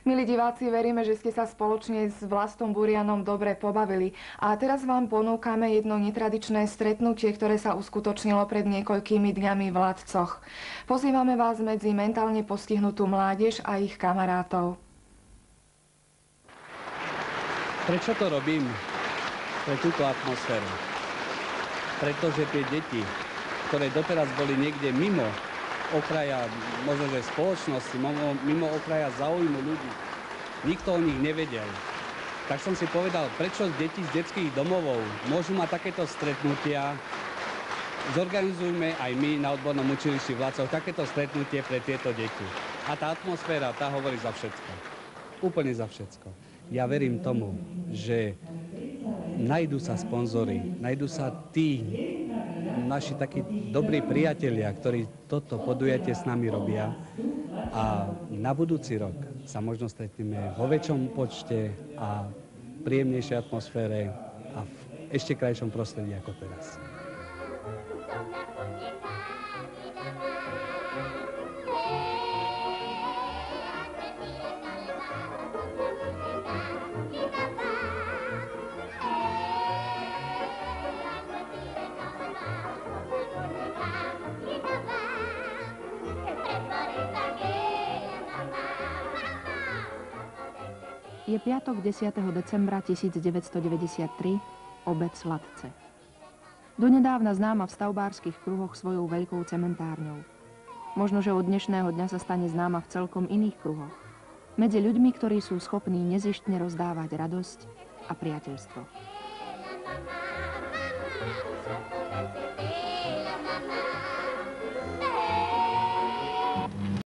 Milí diváci, veríme, že ste sa spoločne s Vlastom Burianom dobre pobavili. A teraz vám ponúkame jedno netradičné stretnutie, ktoré sa uskutočnilo pred niekoľkými dňami v Latcoch. Pozývame vás medzi mentálne postihnutú mládež a ich kamarátov. Prečo to robím? Pre túto atmosféru. Pretože tie deti, ktoré doteraz boli niekde mimo okraja, možno že spoločnosti, mimo okraja záujmu ľudí, nikto o nich nevedel. Tak som si povedal, prečo deti z detských domovov môžu mať takéto stretnutia. Zorganizujme aj my na odbornom učilišti v Latcoch takéto stretnutie pre tieto deti. A tá atmosféra, tá hovorí za všetko. Úplne za všetko. Ja verím tomu, že nájdú sa sponzori, nájdú sa tí naši takí dobrí priatelia, ktorí toto podujatie s nami robia. A na budúci rok sa možno stretneme vo väčšom počte a príjemnejšej atmosfére a v ešte krajšom prostredí ako teraz. Je piatok 10. decembra 1993, obec Latce. Donedávna známa v stavbárskych kruhoch svojou veľkou cementárňou. Možno, že od dnešného dňa sa stane známa v celkom iných kruhoch. Medzi ľuďmi, ktorí sú schopní nezištne rozdávať radosť a priateľstvo.